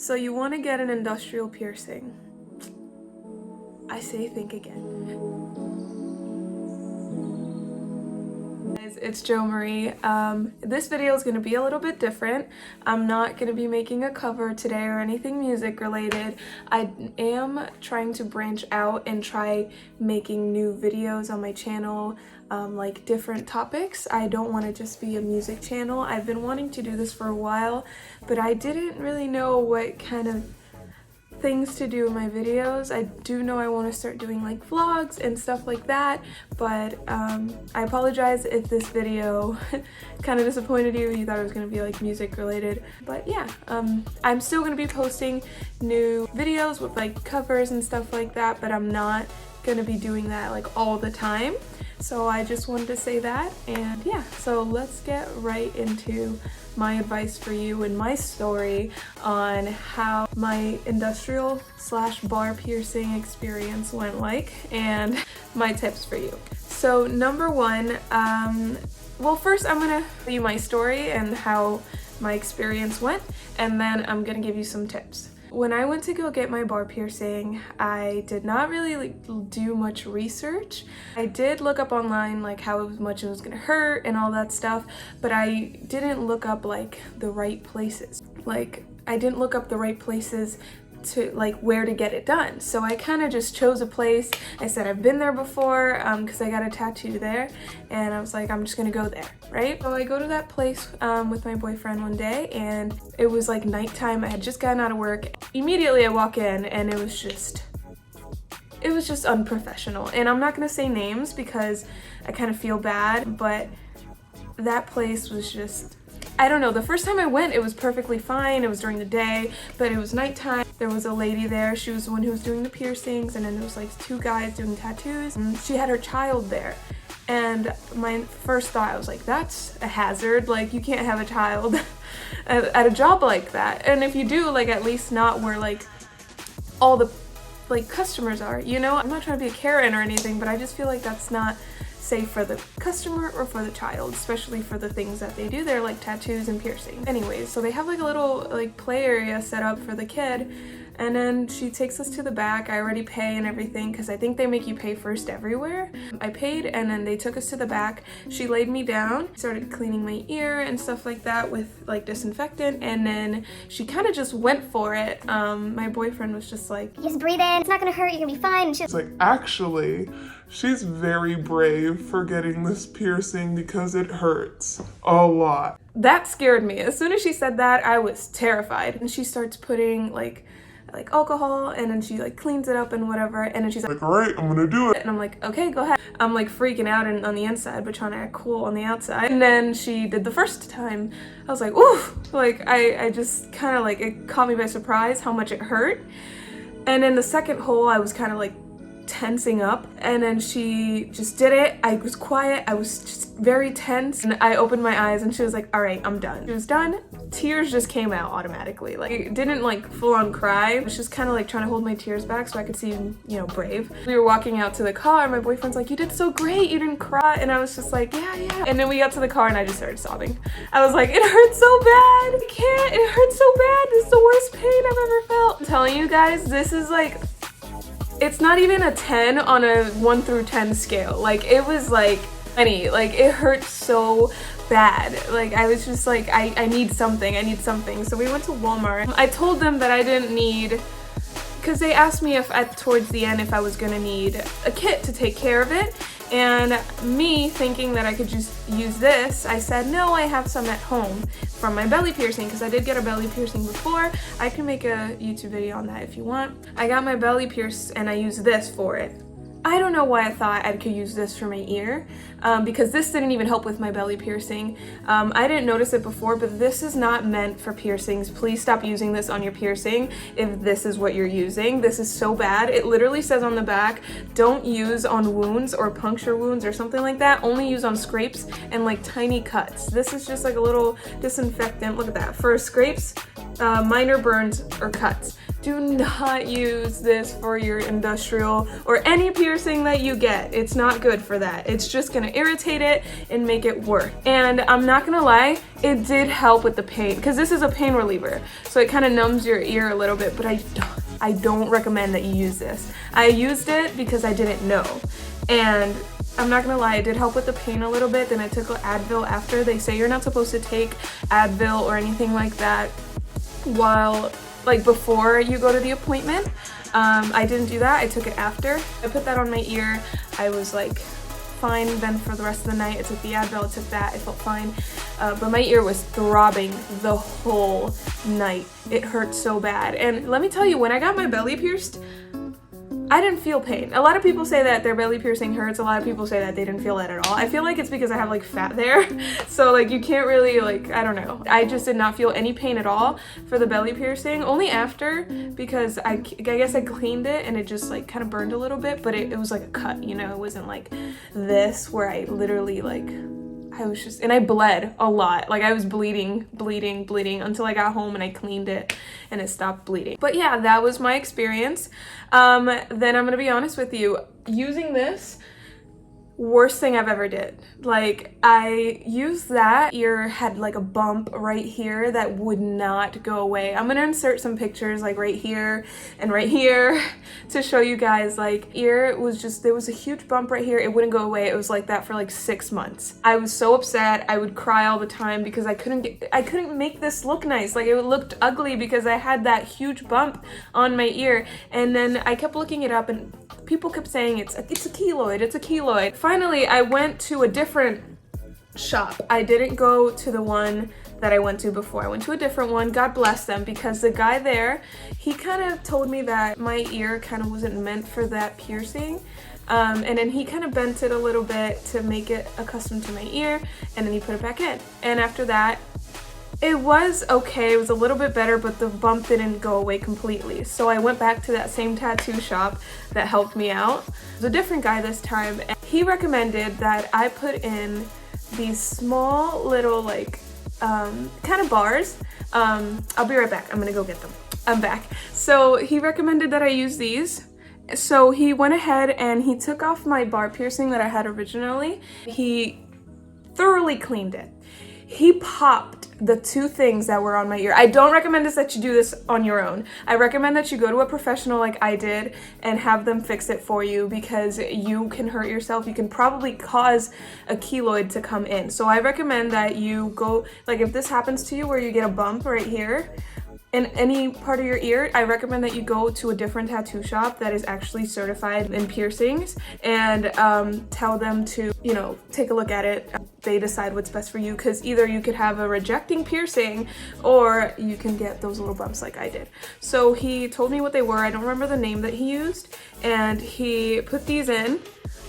So you want to get an industrial piercing. I say think again. Guys, it's JoMarie. This video is going to be a little bit different. I'm not going to be making a cover today or anything music related. I am trying to branch out and try making new videos on my channel, like different topics. I don't want to just be a music channel. I've been wanting to do this for a while, but I didn't really know what kind of things to do in my videos. I do know I want to start doing like vlogs and stuff like that, but I apologize if this video kind of disappointed you. You thought it was going to be like music related, but yeah, I'm still going to be posting new videos with like covers and stuff like that, but I'm not going to be doing that like all the time. So I just wanted to say that, and yeah, so let's get right into my advice for you and my story on how my industrial / bar piercing experience went like, and my tips for you. So number one, well, first I'm gonna tell you my story and how my experience went, and then I'm gonna give you some tips. When I went to go get my bar piercing, I did not really do much research. I did look up online like how much it was gonna hurt and all that stuff, but I didn't look up like the right places. Like, I didn't look up the right places to like where to get it done. So I kind of just chose a place. I said I've been there before because I got a tattoo there, and I was like, I'm just gonna go there, right? So I go to that place with my boyfriend one day, and it was like nighttime. I had just gotten out of work. Immediately I walk in and it was just unprofessional. And I'm not gonna say names because I kind of feel bad, but that place was just, I don't know, the first time I went it was perfectly fine. It was during the day, but it was nighttime. There was a lady there. She was the one who was doing the piercings, and then there was like two guys doing tattoos, and she had her child there. And my first thought, I was like, that's a hazard. Like, you can't have a child at a job like that. And if you do, like, at least not where like all the like customers are, you know? I'm not trying to be a Karen or anything, but I just feel like that's not safe for the customer or for the child, especially for the things that they do there, like tattoos and piercing. Anyways, so they have like a little like play area set up for the kid, and then she takes us to the back. I already pay and everything because I think they make you pay first everywhere. I paid, and then they took us to the back. She laid me down, started cleaning my ear and stuff like that with like disinfectant, and then she kind of just went for it. My boyfriend was just like, just breathe in, it's not gonna hurt, you're gonna be fine. And It's like, actually, she's very brave for getting this piercing because it hurts a lot. that scared me. As soon as she said that, I was terrified. And she starts putting like alcohol, and then she like cleans it up and whatever, and then she's like, all right, I'm gonna do it. and I'm like, okay, go ahead. I'm like freaking out on the inside but trying to act cool on the outside. And then she did the first time. I was like, ooh, like I just kind of like, it caught me by surprise how much it hurt. And then the second hole, I was kind of like tensing up, and then she just did it. I was quiet, I was just very tense, and I opened my eyes and she was like, all right, I'm done. She was done. Tears just came out automatically. Like, it didn't like full on cry. I was just kind of like trying to hold my tears back so I could seem, you know, brave. We were walking out to the car, and my boyfriend's like, you did so great, you didn't cry. And I was just like, yeah. And then we got to the car and I just started sobbing. I was like, it hurts so bad, I can't, it hurts so bad. This is the worst pain I've ever felt. I'm telling you guys, this is like, it's not even a 10 on a 1 through 10 scale. Like, it was like any, like, it hurt so bad. Like, I was just like, I need something. So we went to Walmart. I told them that I didn't need, because they asked me if towards the end if I was gonna need a kit to take care of it. And me thinking that I could just use this, I said, no, I have some at home from my belly piercing, because I did get a belly piercing before. I can make a YouTube video on that if you want. I got my belly pierced and I used this for it. I don't know why I thought I could use this for my ear, because this didn't even help with my belly piercing. I didn't notice it before, but this is not meant for piercings. Please stop using this on your piercing if this is what you're using. This is so bad. It literally says on the back, don't use on wounds or puncture wounds or something like that. Only use on scrapes and like tiny cuts. This is just like a little disinfectant. Look at that. For scrapes, minor burns or cuts. Do not use this for your industrial or any piercing that you get. It's not good for that. It's just gonna irritate it and make it worse. And I'm not gonna lie, it did help with the pain because this is a pain reliever. So it kind of numbs your ear a little bit, but I don't recommend that you use this. I used it because I didn't know. And I'm not gonna lie, it did help with the pain a little bit. Then I took Advil after. They say you're not supposed to take Advil or anything like that while, like, before you go to the appointment. I didn't do that. I took it after. I put that on my ear. I was like fine. Then for the rest of the night, I took the Advil, I took that, I felt fine. But my ear was throbbing the whole night. It hurt so bad. And let me tell you, when I got my belly pierced, I didn't feel pain. A lot of people say that their belly piercing hurts. A lot of people say that they didn't feel that at all. I feel like it's because I have like fat there. So like you can't really, like, I don't know. I just did not feel any pain at all for the belly piercing. Only after, because I guess I cleaned it and it just like kind of burned a little bit, but it was like a cut, you know? It wasn't like this where I literally like, I was just, and I bled a lot. Like I was bleeding until I got home and I cleaned it and it stopped bleeding. But yeah, that was my experience. Then I'm gonna be honest with you, using this, worst thing I've ever did. Like I used that, ear had like a bump right here that would not go away. I'm gonna insert some pictures like right here and right here to show you guys. Like ear was just, there was a huge bump right here. It wouldn't go away. It was like that for like 6 months. I was so upset. I would cry all the time because I couldn't make this look nice. Like it looked ugly because I had that huge bump on my ear. And then I kept looking it up and people kept saying it's a keloid, it's a keloid. Finally, I went to a different shop. I didn't go to the one that I went to before. I went to a different one. God bless them, because the guy there, he kind of told me that my ear kind of wasn't meant for that piercing. And then he kind of bent it a little bit to make it accustomed to my ear, and then he put it back in. And after that, it was okay, it was a little bit better, but the bump didn't go away completely. So I went back to that same tattoo shop that helped me out. It was a different guy this time, and he recommended that I put in these small little like kind of bars. I'll be right back, I'm gonna go get them. I'm back. So he recommended that I use these. So he went ahead and he took off my bar piercing that I had originally. He thoroughly cleaned it. He popped the 2 things that were on my ear. I don't recommend that you do this on your own. I recommend that you go to a professional like I did and have them fix it for you, because you can hurt yourself. You can probably cause a keloid to come in. So I recommend that you go, like if this happens to you where you get a bump right here, in any part of your ear, I recommend that you go to a different tattoo shop that is actually certified in piercings and tell them to, you know, take a look at it. They decide what's best for you, because either you could have a rejecting piercing or you can get those little bumps like I did. So he told me what they were. I don't remember the name that he used, and he put these in.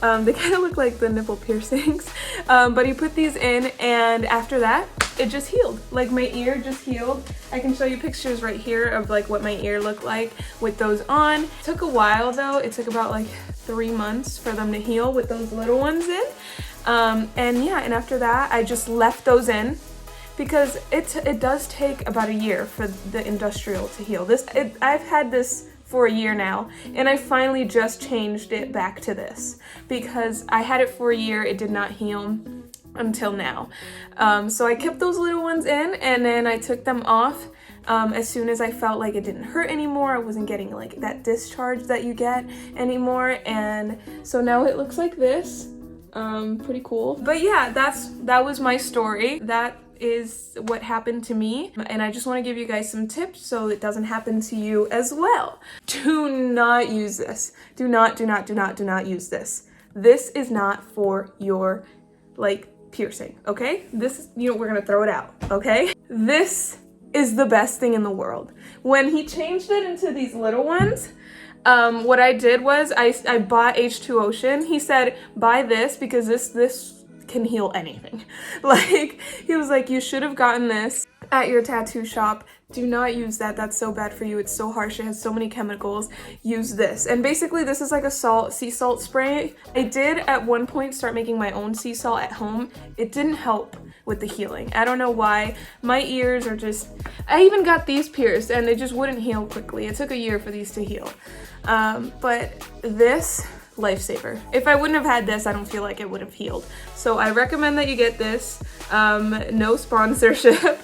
They kind of look like the nipple piercings, but he put these in, and after that, it just healed. Like my ear just healed. I can show you pictures right here of like what my ear looked like with those on. It took a while though. It took about like 3 months for them to heal with those little ones in. And yeah, and after that, I just left those in, because it does take about a year for the industrial to heal. I've had this for a year now, and I finally just changed it back to this because I had it for a year. It did not heal until now. So I kept those little ones in, and then I took them off as soon as I felt like it didn't hurt anymore. I wasn't getting like that discharge that you get anymore, and so now it looks like this. Pretty cool. But yeah, that was my story. That is what happened to me, and I just want to give you guys some tips so it doesn't happen to you as well. Do not use this. Do not use this. This is not for your like piercing, okay? This, you know, we're gonna throw it out, okay? This is the best thing in the world. When he changed it into these little ones, what I did was I bought H2 Ocean. He said, buy this because this can heal anything. Like, he was like, you should have gotten this at your tattoo shop. Do not use that. That's so bad for you. It's so harsh. It has so many chemicals. Use this. And basically this is like a sea salt spray. I did at one point start making my own sea salt at home. It didn't help. with the healing. I don't know why. My ears are just, I even got these pierced and they just wouldn't heal quickly. It took a year for these to heal. But this, lifesaver. If I wouldn't have had this, I don't feel like it would have healed. So I recommend that you get this. No sponsorship,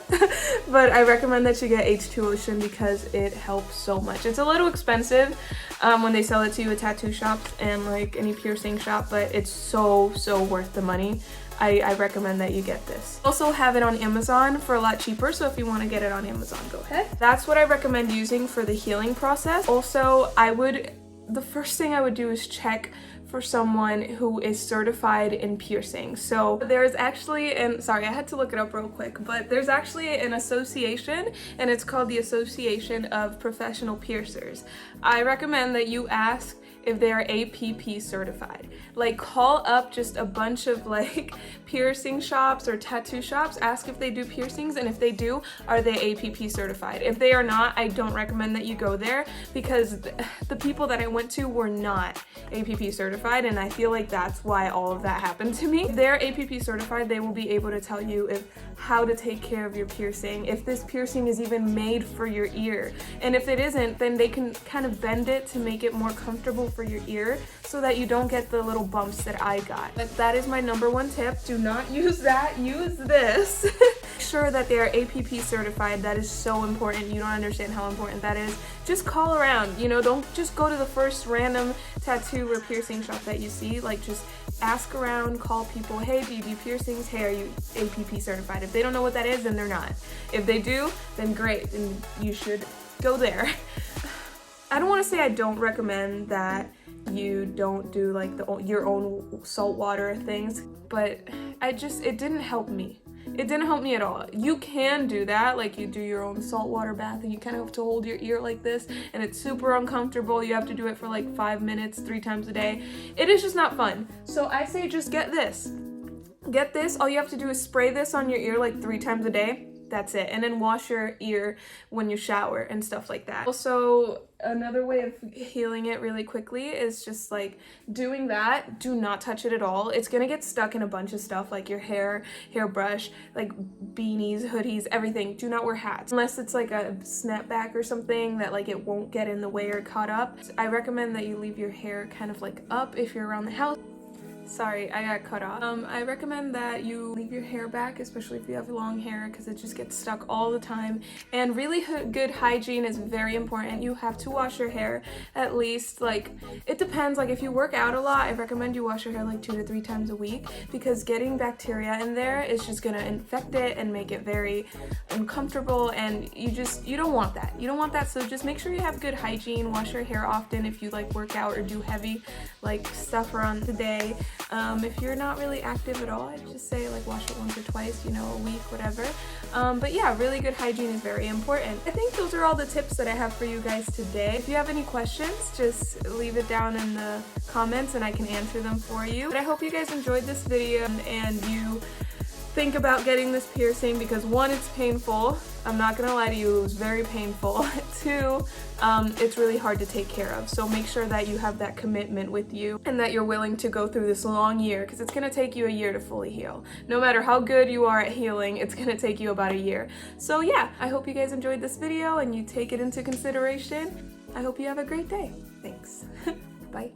but I recommend that you get H2 Ocean because it helps so much. It's a little expensive when they sell it to you at tattoo shops and like any piercing shop, but it's so worth the money. I recommend that you get this. Also have it on Amazon for a lot cheaper, so if you want to get it on Amazon, go ahead. That's what I recommend using for the healing process. Also, the first thing I would do is check for someone who is certified in piercing. So there's actually, and sorry, I had to look it up real quick, but there's actually an association and it's called the Association of Professional Piercers. I recommend that you ask if they are APP certified. Like call up just a bunch of like piercing shops or tattoo shops, ask if they do piercings, and if they do, are they APP certified? If they are not, I don't recommend that you go there because the people that I went to were not APP certified, and I feel like that's why all of that happened to me. If they're APP certified, they will be able to tell you how to take care of your piercing, if this piercing is even made for your ear, and if it isn't, then they can kind of bend it to make it more comfortable for your ear so that you don't get the little bumps that I got. But that is my number one tip. Do not use that, use this. Make sure that they are APP certified. That is so important. You don't understand how important that is. Just call around, you know, don't just go to the first random tattoo or piercing shop that you see. Like just ask around, call people, hey, do you do piercings? Hey, are you APP certified? If they don't know what that is, then they're not. If they do, then great, then you should go there. I don't want to say I don't recommend that you don't do like your own saltwater things, but it didn't help me. It didn't help me at all. You can do that, like you do your own saltwater bath and you kind of have to hold your ear like this and it's super uncomfortable. You have to do it for like 5 minutes, 3 times a day. It is just not fun. So I say just get this. Get this. All you have to do is spray this on your ear like 3 times a day. That's it. And then wash your ear when you shower and stuff like that. Also, another way of healing it really quickly is just like doing that. Do not touch it at all. It's gonna get stuck in a bunch of stuff like your hairbrush, like beanies, hoodies, everything. Do not wear hats unless it's like a snapback or something that like it won't get in the way or caught up. I recommend that you leave your hair kind of like up if you're around the house. Sorry, I got cut off. I recommend that you leave your hair back, especially if you have long hair, because it just gets stuck all the time. And really good hygiene is very important. You have to wash your hair at least, like, it depends. Like, if you work out a lot, I recommend you wash your hair like 2 to 3 times a week, because getting bacteria in there is just gonna infect it and make it very uncomfortable, and you don't want that. You don't want that, so just make sure you have good hygiene. Wash your hair often if you like work out or do heavy like stuff around the day. If you're not really active at all, I'd just say like wash it once or twice, you know, a week, whatever. But yeah, really good hygiene is very important. I think those are all the tips that I have for you guys today. If you have any questions, just leave it down in the comments and I can answer them for you. But I hope you guys enjoyed this video and you think about getting this piercing, because 1, it's painful. I'm not gonna lie to you, it was very painful. 2, it's really hard to take care of. So make sure that you have that commitment with you and that you're willing to go through this long year, because it's gonna take you a year to fully heal. No matter how good you are at healing, it's gonna take you about a year. So yeah, I hope you guys enjoyed this video and you take it into consideration. I hope you have a great day. Thanks. Bye.